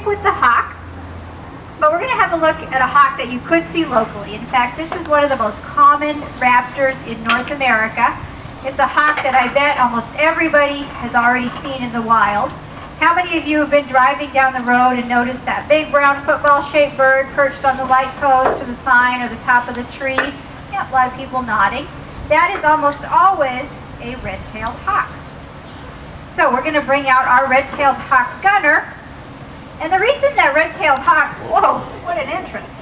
stick with the hawks, but we're going to have a look at a hawk that you could see locally. In fact, this is one of the most common raptors in North America. It's a hawk that I bet almost everybody has already seen in the wild. How many of you have been driving down the road and noticed that big brown football-shaped bird perched on the light post or the sign or the top of the tree? Yeah, a lot of people nodding. That is almost always a red-tailed hawk. So we're going to bring out our red-tailed hawk Gunner. And the reason that red-tailed hawks, whoa, what an entrance.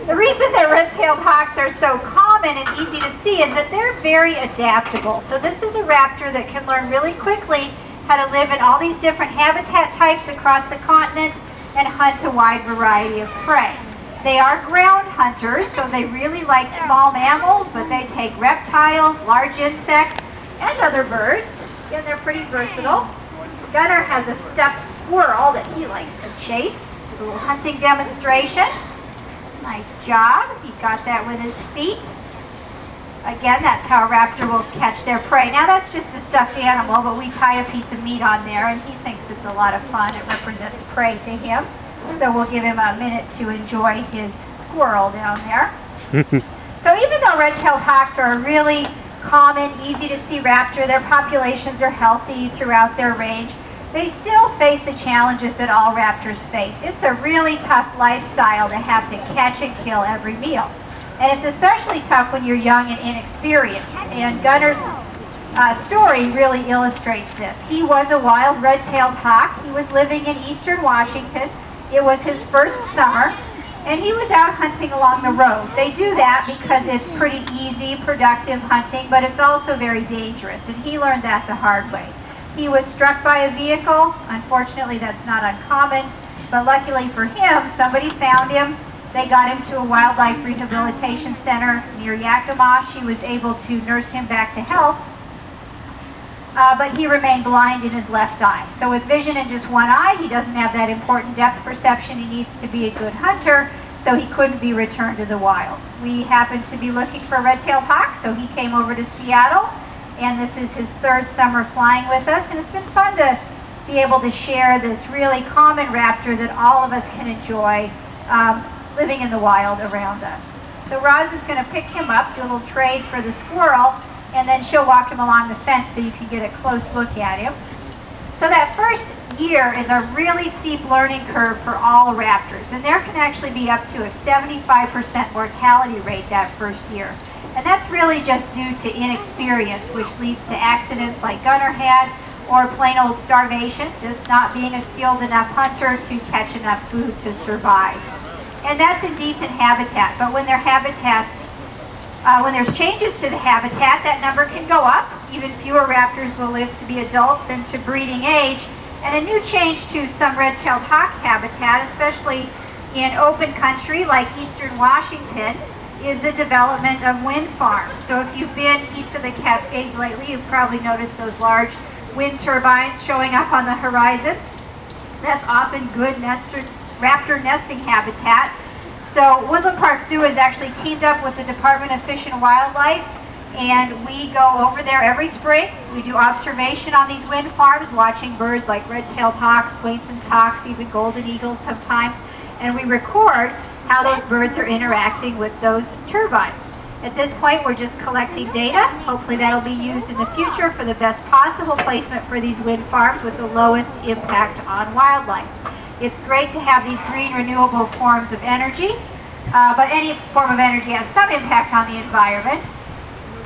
The reason that red-tailed hawks are so common and easy to see is that they're very adaptable. So this is a raptor that can learn really quickly how to live in all these different habitat types across the continent and hunt a wide variety of prey. They are ground hunters, so they really like small mammals, but they take reptiles, large insects, and other birds. And they're pretty versatile. Gunner has a stuffed squirrel that he likes to chase. A little hunting demonstration. Nice job. He got that with his feet. Again, that's how a raptor will catch their prey. Now that's just a stuffed animal, but we tie a piece of meat on there and he thinks it's a lot of fun. It represents prey to him. So we'll give him a minute to enjoy his squirrel down there. So even though red-tailed hawks are a really common, easy to see raptor, their populations are healthy throughout their range, they still face the challenges that all raptors face. It's a really tough lifestyle to have to catch and kill every meal. And it's especially tough when you're young and inexperienced. And Gunner's story really illustrates this. He was a wild red-tailed hawk. He was living in eastern Washington. It was his first summer. And he was out hunting along the road. They do that because it's pretty easy, productive hunting, but it's also very dangerous. And he learned that the hard way. He was struck by a vehicle. Unfortunately, that's not uncommon. But luckily for him, somebody found him. They got him to a wildlife rehabilitation center near Yakima. She was able to nurse him back to health. But he remained blind in his left eye. So with vision in just one eye, he doesn't have that important depth perception he needs to be a good hunter, so he couldn't be returned to the wild. We happened to be looking for a red-tailed hawk, so he came over to Seattle, and this is his third summer flying with us, and it's been fun to be able to share this really common raptor that all of us can enjoy living in the wild around us. So Roz is going to pick him up, do a little trade for the squirrel, and then she'll walk him along the fence so you can get a close look at him. So that first year is a really steep learning curve for all raptors, and there can actually be up to a 75% mortality rate that first year. And that's really just due to inexperience, which leads to accidents like Gunner had, or plain old starvation, just not being a skilled enough hunter to catch enough food to survive. And that's in decent habitat, but when when there's changes to the habitat, that number can go up. Even fewer raptors will live to be adults and to breeding age. And a new change to some red-tailed hawk habitat, especially in open country like eastern Washington, is the development of wind farms. So if you've been east of the Cascades lately, you've probably noticed those large wind turbines showing up on the horizon. That's often good raptor nesting habitat. So Woodland Park Zoo has actually teamed up with the Department of Fish and Wildlife, and we go over there every spring. We do observation on these wind farms, watching birds like red-tailed hawks, Swainson's hawks, even golden eagles sometimes, and we record how those birds are interacting with those turbines. At this point, we're just collecting data. Hopefully that'll be used in the future for the best possible placement for these wind farms with the lowest impact on wildlife. It's great to have these green, renewable forms of energy, but any form of energy has some impact on the environment.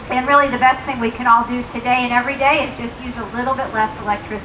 And really the best thing we can all do today and every day is just use a little bit less electricity.